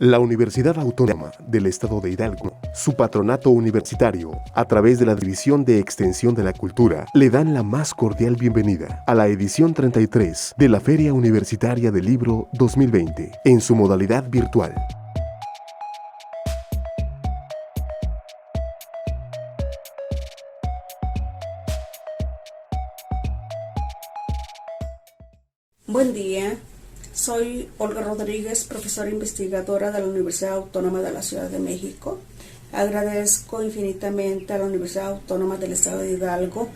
La Universidad Autónoma del Estado de Hidalgo, su patronato universitario, a través de la División de Extensión de la Cultura, le dan la más cordial bienvenida a la edición 33 de la Feria Universitaria del Libro 2020, en su modalidad virtual. Buen día, soy Olga Rodríguez, profesora investigadora de la Universidad Autónoma de la Ciudad de México. Agradezco infinitamente a la Universidad Autónoma del Estado de Hidalgo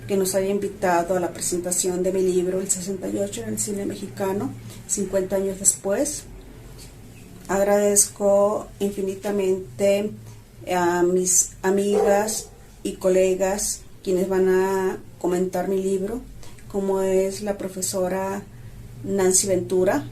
que nos haya invitado a la presentación de mi libro El 68 en el cine mexicano, 50 años después. Agradezco infinitamente a mis amigas y colegas quienes van a comentar mi libro, como es la profesora Nancy Ventura,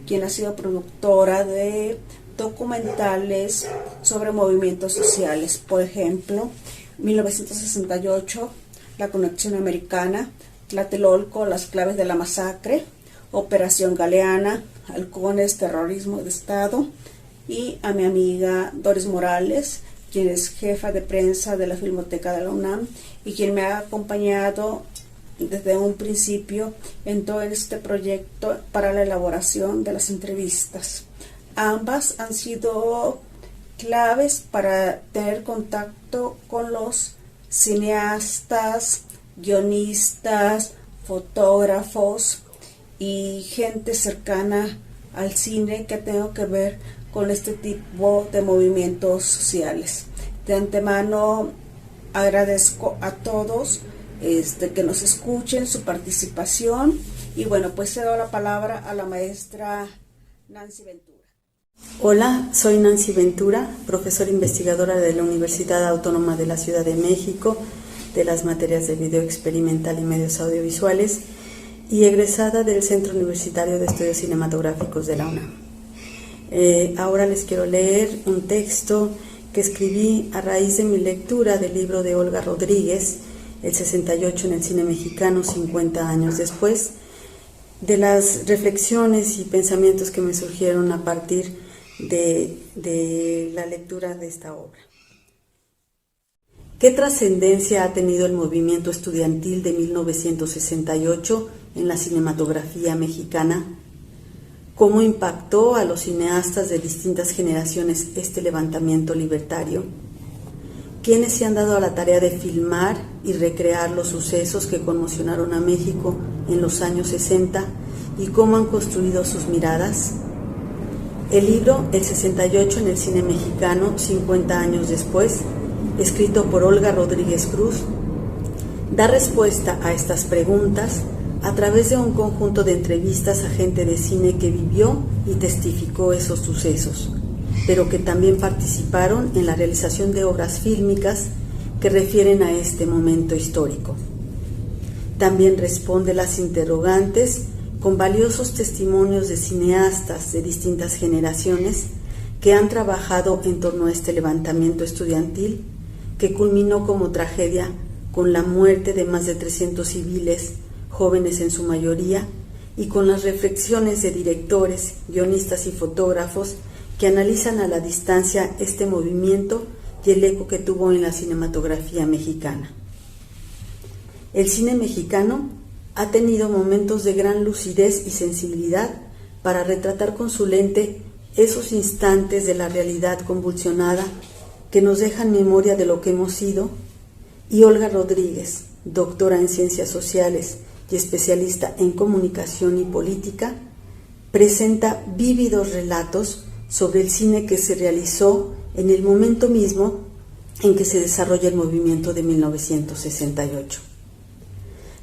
quien ha sido productora de documentales sobre movimientos sociales, por ejemplo, 1968, La Conexión Americana, Tlatelolco, Las Claves de la Masacre, Operación Galeana, Halcones, Terrorismo de Estado, y a mi amiga Doris Morales, quien es jefa de prensa de la Filmoteca de la UNAM y quien me ha acompañado desde un principio en todo este proyecto para la elaboración de las entrevistas. Ambas han sido claves para tener contacto con los cineastas, guionistas, fotógrafos y gente cercana al cine que tengo que ver con este tipo de movimientos sociales. De antemano agradezco a todos que nos escuchen, su participación, y bueno, pues cedo la palabra a la maestra Nancy Ventura. Hola, soy Nancy Ventura, profesora investigadora de la Universidad Autónoma de la Ciudad de México, de las materias de video experimental y medios audiovisuales, y egresada del Centro Universitario de Estudios Cinematográficos de la UNAM. Ahora les quiero leer un texto que escribí a raíz de mi lectura del libro de Olga Rodríguez, El 68 en el cine mexicano, 50 años después, de las reflexiones y pensamientos que me surgieron a partir de la lectura de esta obra. ¿Qué trascendencia ha tenido el movimiento estudiantil de 1968 en la cinematografía mexicana? ¿Cómo impactó a los cineastas de distintas generaciones este levantamiento libertario? ¿Quiénes se han dado a la tarea de filmar y recrear los sucesos que conmocionaron a México en los años 60 y cómo han construido sus miradas? El libro El 68 en el cine mexicano, 50 años después, escrito por Olga Rodríguez Cruz, da respuesta a estas preguntas a través de un conjunto de entrevistas a gente de cine que vivió y testificó esos sucesos, pero que también participaron en la realización de obras fílmicas que refieren a este momento histórico. También responde las interrogantes con valiosos testimonios de cineastas de distintas generaciones que han trabajado en torno a este levantamiento estudiantil que culminó como tragedia con la muerte de más de 300 civiles, jóvenes en su mayoría, y con las reflexiones de directores, guionistas y fotógrafos que analizan a la distancia este movimiento y el eco que tuvo en la cinematografía mexicana. El cine mexicano ha tenido momentos de gran lucidez y sensibilidad para retratar con su lente esos instantes de la realidad convulsionada que nos dejan memoria de lo que hemos sido, y Olga Rodríguez, doctora en Ciencias Sociales y especialista en Comunicación y Política, presenta vívidos relatos sobre el cine que se realizó en el momento mismo en que se desarrolla el movimiento de 1968.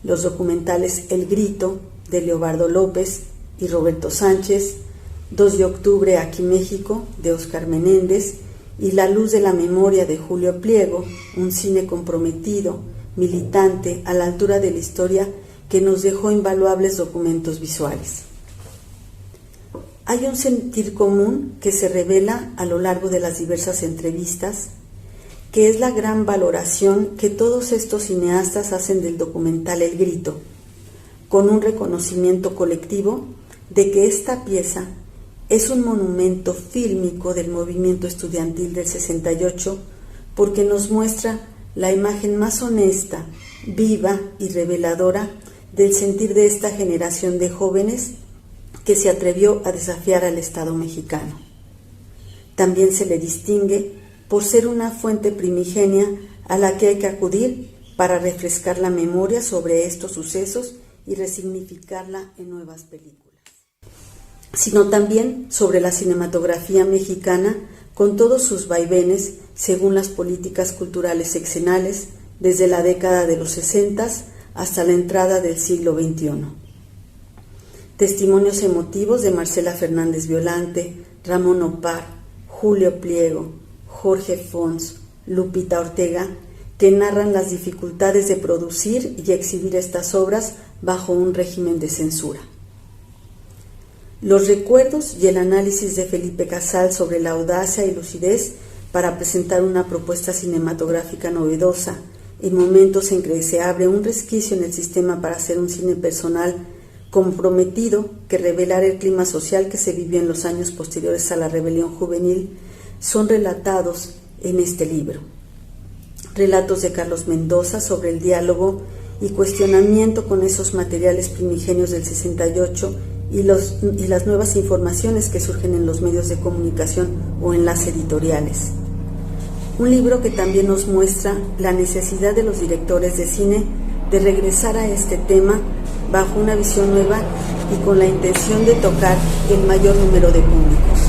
Los documentales El Grito, de Leobardo López y Roberto Sánchez, 2 de octubre, Aquí México, de Óscar Menéndez, y La Luz de la Memoria, de Julio Pliego, un cine comprometido, militante, a la altura de la historia, que nos dejó invaluables documentos visuales. Hay un sentir común que se revela a lo largo de las diversas entrevistas, que es la gran valoración que todos estos cineastas hacen del documental El Grito, con un reconocimiento colectivo de que esta pieza es un monumento fílmico del movimiento estudiantil del 68 porque nos muestra la imagen más honesta, viva y reveladora del sentir de esta generación de jóvenes que se atrevió a desafiar al Estado mexicano. También se le distingue por ser una fuente primigenia a la que hay que acudir para refrescar la memoria sobre estos sucesos y resignificarla en nuevas películas, sino también sobre la cinematografía mexicana con todos sus vaivenes según las políticas culturales sexenales desde la década de los 60 hasta la entrada del siglo XXI. Testimonios emotivos de Marcela Fernández Violante, Ramón Opar, Julio Pliego, Jorge Fons, Lupita Ortega, que narran las dificultades de producir y exhibir estas obras bajo un régimen de censura. Los recuerdos y el análisis de Felipe Casal sobre la audacia y lucidez para presentar una propuesta cinematográfica novedosa en momentos en que se abre un resquicio en el sistema para hacer un cine personal comprometido que revelara el clima social que se vivió en los años posteriores a la rebelión juvenil, son relatados en este libro. Relatos de Carlos Mendoza sobre el diálogo y cuestionamiento con esos materiales primigenios del 68 y las nuevas informaciones que surgen en los medios de comunicación o en las editoriales. Un libro que también nos muestra la necesidad de los directores de cine de regresar a este tema bajo una visión nueva y con la intención de tocar el mayor número de públicos.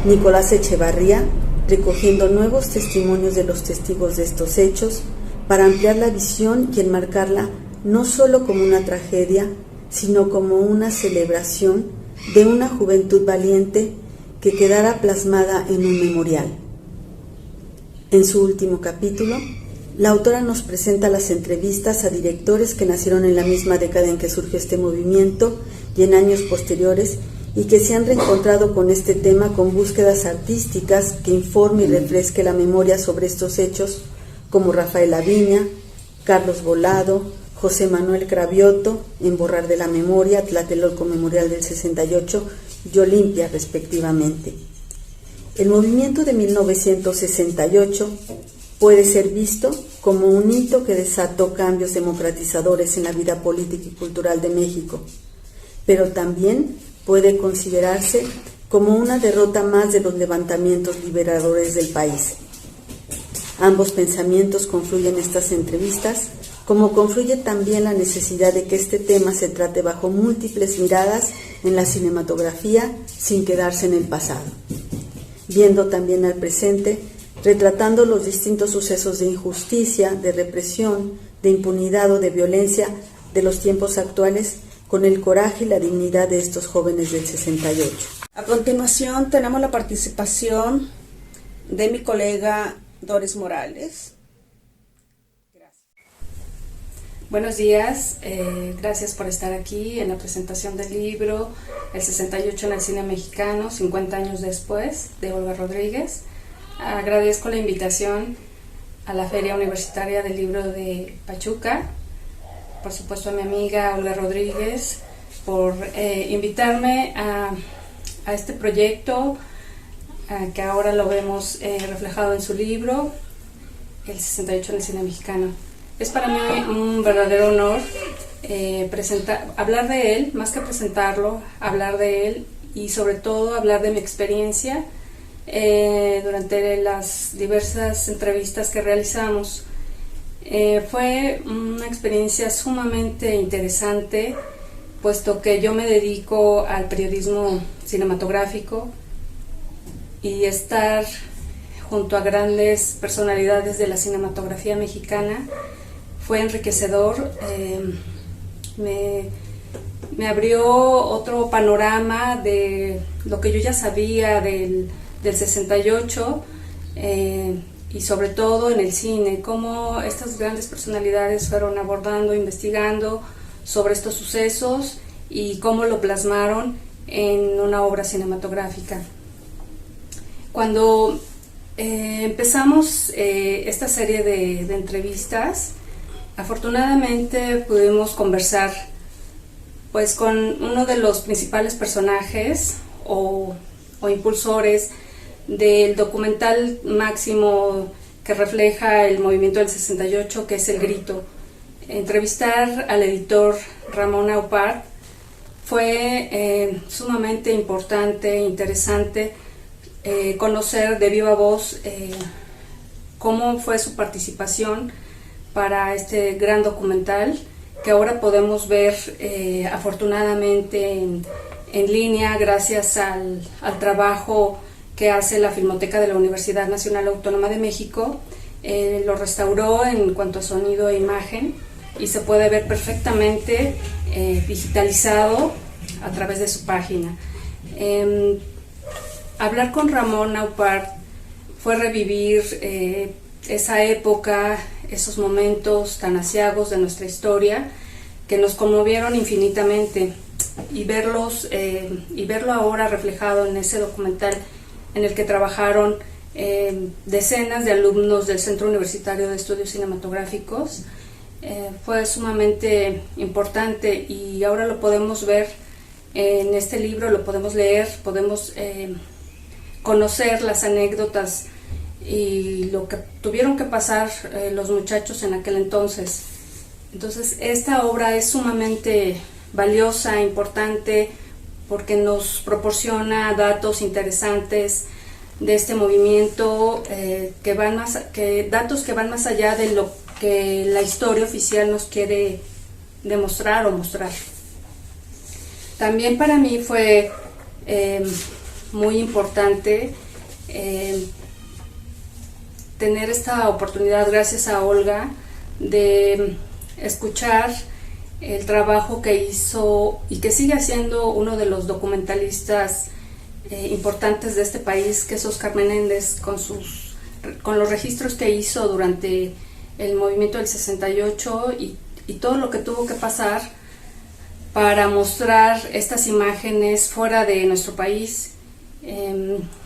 Nicolás Echevarría, recogiendo nuevos testimonios de los testigos de estos hechos para ampliar la visión y enmarcarla no solo como una tragedia, sino como una celebración de una juventud valiente que quedara plasmada en un memorial. En su último capítulo, la autora nos presenta las entrevistas a directores que nacieron en la misma década en que surgió este movimiento y en años posteriores y que se han reencontrado con este tema con búsquedas artísticas que informe y refresque la memoria sobre estos hechos, como Rafael Aviña, Carlos Volado, José Manuel Cravioto, en Borrar de la Memoria, Tlatelolco Memorial del 68 y Olimpia, respectivamente. El movimiento de 1968 puede ser visto como un hito que desató cambios democratizadores en la vida política y cultural de México, pero también puede considerarse como una derrota más de los levantamientos liberadores del país. Ambos pensamientos confluyen en estas entrevistas, como confluye también la necesidad de que este tema se trate bajo múltiples miradas en la cinematografía sin quedarse en el pasado, viendo también al presente, retratando los distintos sucesos de injusticia, de represión, de impunidad o de violencia de los tiempos actuales con el coraje y la dignidad de estos jóvenes del 68. A continuación tenemos la participación de mi colega Doris Morales. Gracias. Buenos días, gracias por estar aquí en la presentación del libro El 68 en el cine mexicano, 50 años después, de Olga Rodríguez. Agradezco la invitación a la Feria Universitaria del Libro de Pachuca, por supuesto a mi amiga Olga Rodríguez por invitarme a este proyecto que ahora lo vemos reflejado en su libro, El 68 en el cine mexicano. Es para mí un verdadero honor hablar de él, más que presentarlo, hablar de él y sobre todo hablar de mi experiencia durante las diversas entrevistas que realizamos. Fue una experiencia sumamente interesante, puesto que yo me dedico al periodismo cinematográfico y estar junto a grandes personalidades de la cinematografía mexicana fue enriquecedor. Me abrió otro panorama de lo que yo ya sabía del 68 y sobre todo en el cine, cómo estas grandes personalidades fueron abordando, investigando sobre estos sucesos y cómo lo plasmaron en una obra cinematográfica. Cuando empezamos esta serie de entrevistas, afortunadamente pudimos conversar pues con uno de los principales personajes, o impulsores del documental máximo que refleja el movimiento del 68, que es El Grito. Entrevistar al editor Ramón Aupart fue sumamente importante, interesante, conocer de viva voz cómo fue su participación para este gran documental, que ahora podemos ver afortunadamente en línea gracias al trabajo que hace la Filmoteca de la Universidad Nacional Autónoma de México. Lo restauró en cuanto a sonido e imagen y se puede ver perfectamente digitalizado a través de su página. Hablar con Ramón Aupart fue revivir esa época, esos momentos tan aciagos de nuestra historia que nos conmovieron infinitamente, y verlo ahora reflejado en ese documental en el que trabajaron decenas de alumnos del Centro Universitario de Estudios Cinematográficos, fue sumamente importante, y ahora lo podemos ver en este libro, lo podemos leer, podemos conocer las anécdotas y lo que tuvieron que pasar los muchachos en aquel entonces. Entonces esta obra es sumamente valiosa, importante, porque nos proporciona datos interesantes de este movimiento, datos que van más allá de lo que la historia oficial nos quiere demostrar o mostrar. También para mí fue muy importante tener esta oportunidad, gracias a Olga, de escuchar el trabajo que hizo y que sigue haciendo uno de los documentalistas importantes de este país, que es Óscar Menéndez, con los registros que hizo durante el movimiento del 68 y todo lo que tuvo que pasar para mostrar estas imágenes fuera de nuestro país.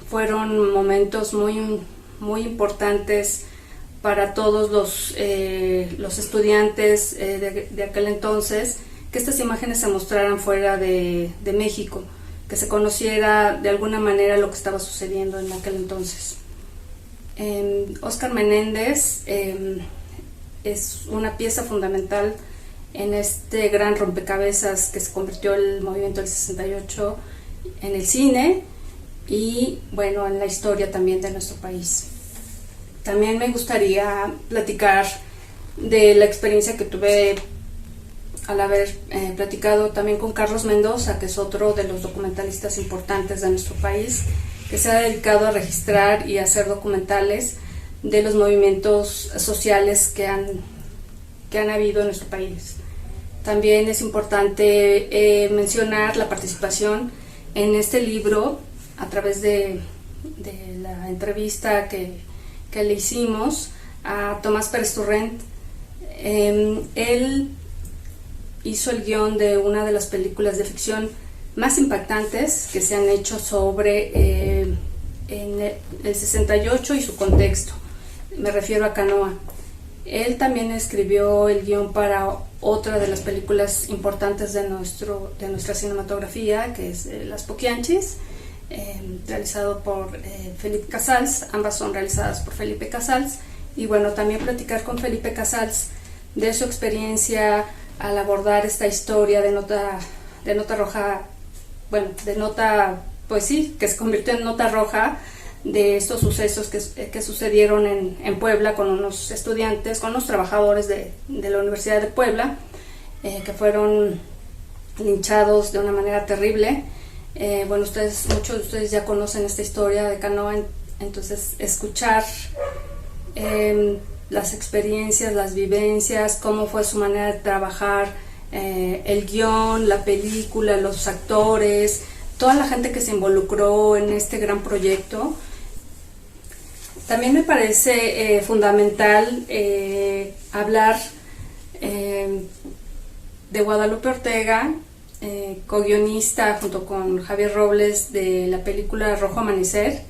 Fueron momentos muy importantes para todos los estudiantes de aquel entonces, que estas imágenes se mostraran fuera de México, que se conociera de alguna manera lo que estaba sucediendo en aquel entonces. Óscar Menéndez es una pieza fundamental en este gran rompecabezas que se convirtió el movimiento del 68 en el cine y, bueno, en la historia también de nuestro país. También me gustaría platicar de la experiencia que tuve al haber platicado también con Carlos Mendoza, que es otro de los documentalistas importantes de nuestro país, que se ha dedicado a registrar y hacer documentales de los movimientos sociales que han habido en nuestro país. También es importante mencionar la participación en este libro a través de la entrevista que le hicimos a Tomás Pérez Turrent. Él hizo el guión de una de las películas de ficción más impactantes que se han hecho sobre en el 68 y su contexto. Me refiero a Canoa. Él también escribió el guión para otra de las películas importantes de nuestra cinematografía, que es Las Poquianchis, realizado por Felipe Casals. Ambas son realizadas por Felipe Casals. Y bueno, también platicar con Felipe Casals de su experiencia al abordar esta historia de nota roja, bueno, de nota, pues sí, que se convirtió en nota roja, de estos sucesos que sucedieron en Puebla con unos estudiantes, con unos trabajadores de la Universidad de Puebla, que fueron linchados de una manera terrible. Bueno, muchos de ustedes ya conocen esta historia de Canoa, entonces escuchar las experiencias, las vivencias, cómo fue su manera de trabajar, el guión, la película, los actores, toda la gente que se involucró en este gran proyecto. También me parece fundamental hablar de Guadalupe Ortega, co-guionista junto con Javier Robles de la película Rojo Amanecer.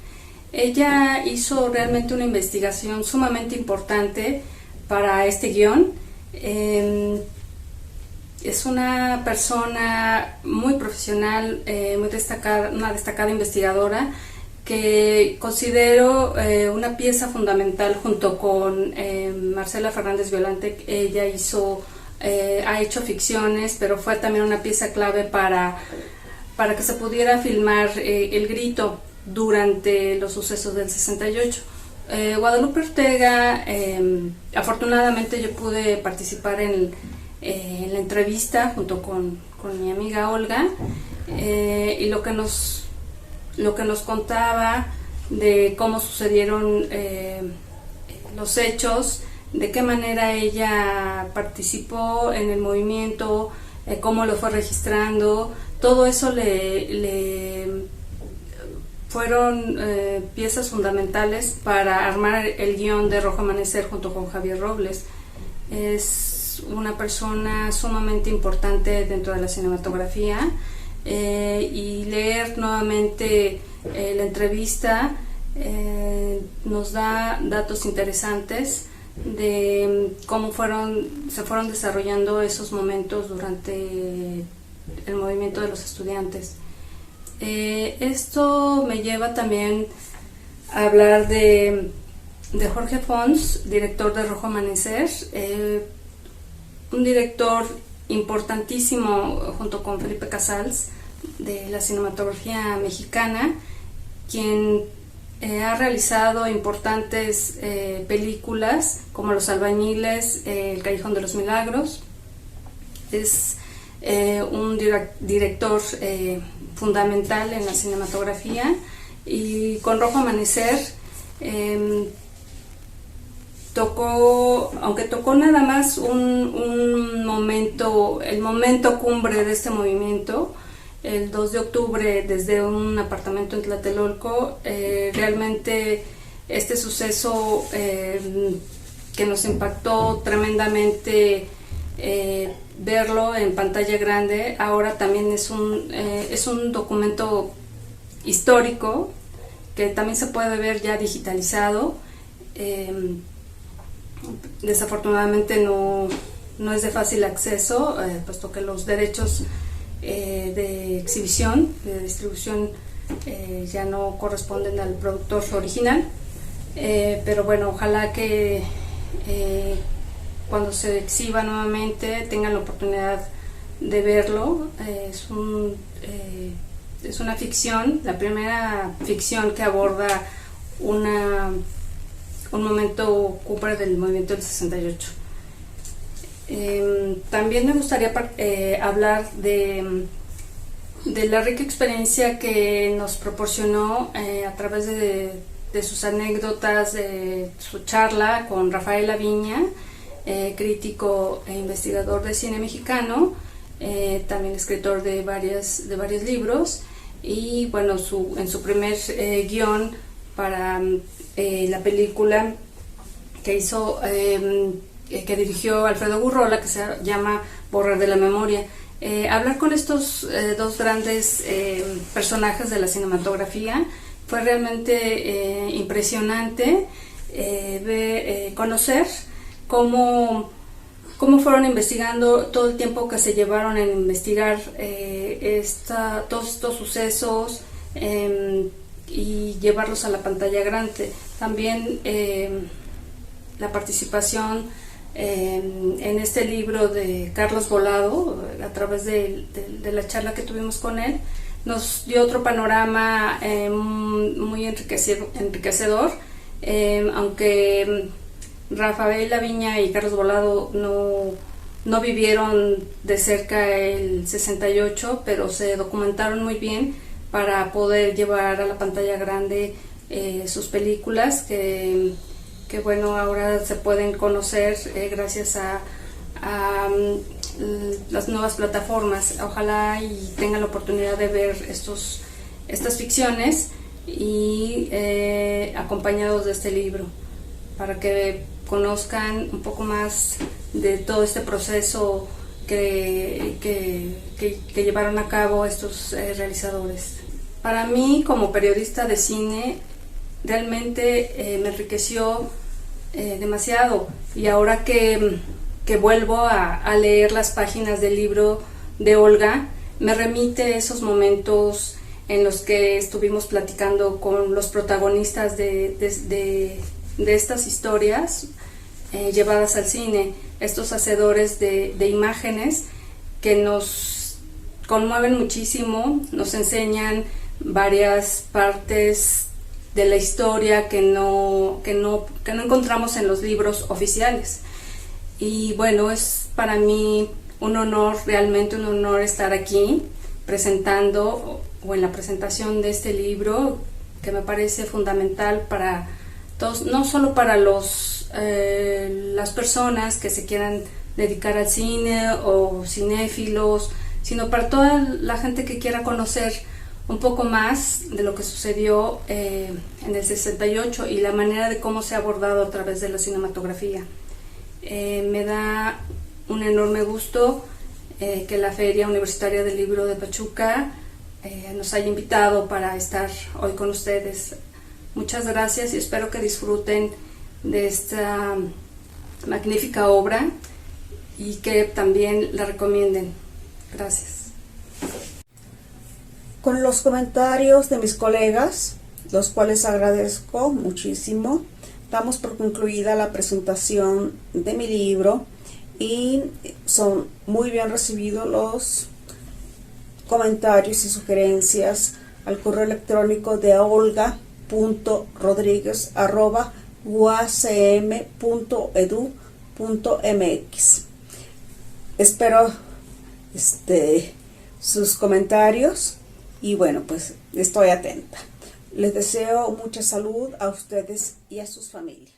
Ella hizo realmente una investigación sumamente importante para este guión. Es una persona muy profesional, muy destacada, una destacada investigadora que considero una pieza fundamental junto con Marcela Fernández Violante. Ella ha hecho ficciones, pero fue también una pieza clave para que se pudiera filmar El Grito durante los sucesos del 68. Guadalupe Ortega, afortunadamente yo pude participar en la entrevista junto con mi amiga Olga, y lo que nos contaba de cómo sucedieron los hechos, de qué manera ella participó en el movimiento, cómo lo fue registrando, todo eso le fueron piezas fundamentales para armar el guión de Rojo Amanecer junto con Javier Robles. Es una persona sumamente importante dentro de la cinematografía, y leer nuevamente la entrevista nos da datos interesantes de cómo se fueron desarrollando esos momentos durante el movimiento de los estudiantes. Esto me lleva también a hablar de Jorge Pons, director de Rojo Amanecer, un director importantísimo junto con Felipe Casals de la cinematografía mexicana, quien ha realizado importantes películas como Los Albañiles, El Callejón de los Milagros. Es un director fundamental en la cinematografía, y con Rojo Amanecer aunque tocó nada más un momento, el momento cumbre de este movimiento, el 2 de octubre desde un apartamento en Tlatelolco, realmente este suceso que nos impactó tremendamente, verlo en pantalla grande, ahora también es un documento histórico que también se puede ver ya digitalizado. Desafortunadamente no es de fácil acceso, puesto que los derechos de exhibición, de distribución, ya no corresponden al productor original, pero bueno, ojalá que cuando se exhiba nuevamente tengan la oportunidad de verlo. Es una ficción, la primera ficción que aborda un momento cumbre del movimiento del 68. También me gustaría hablar de la rica experiencia que nos proporcionó a través de sus anécdotas, de su charla con Rafael Aviña, crítico e investigador de cine mexicano, también escritor de varios libros, y bueno, en su primer guión para la película que hizo, que dirigió Alfredo Gurrola, que se llama Borrar de la Memoria. Hablar con estos dos grandes personajes de la cinematografía fue realmente impresionante, conocer cómo fueron investigando, todo el tiempo que se llevaron en investigar todos estos sucesos, y llevarlos a la pantalla grande. También la participación en este libro de Carlos Volado, a través de la charla que tuvimos con él, nos dio otro panorama muy enriquecedor, aunque Rafael Aviña y Carlos Volado no vivieron de cerca el 68, pero se documentaron muy bien para poder llevar a la pantalla grande sus películas, que bueno, ahora se pueden conocer gracias a las nuevas plataformas. Ojalá y tengan la oportunidad de ver estas ficciones, y acompañados de este libro, para que conozcan un poco más de todo este proceso que llevaron a cabo estos realizadores. Para mí, como periodista de cine, realmente me enriqueció demasiado, y ahora que que vuelvo a leer las páginas del libro de Olga, me remite a esos momentos en los que estuvimos platicando con los protagonistas de estas historias llevadas al cine, estos hacedores de imágenes que nos conmueven muchísimo, nos enseñan varias partes de la historia que no encontramos en los libros oficiales. Y bueno, es para mí un honor, realmente un honor estar aquí presentando o en la presentación de este libro, que me parece fundamental para todos, no solo para las personas que se quieran dedicar al cine o cinéfilos, sino para toda la gente que quiera conocer un poco más de lo que sucedió en el 68 y la manera de cómo se ha abordado a través de la cinematografía. Me da un enorme gusto que la Feria Universitaria del Libro de Pachuca nos haya invitado para estar hoy con ustedes. Muchas gracias y espero que disfruten de esta magnífica obra y que también la recomienden. Gracias. Con los comentarios de mis colegas, los cuales agradezco muchísimo, damos por concluida la presentación de mi libro y son muy bien recibidos los comentarios y sugerencias al correo electrónico de olga.rodriguez@uacm.edu.mx. Espero sus comentarios y bueno, pues estoy atenta. Les deseo mucha salud a ustedes y a sus familias.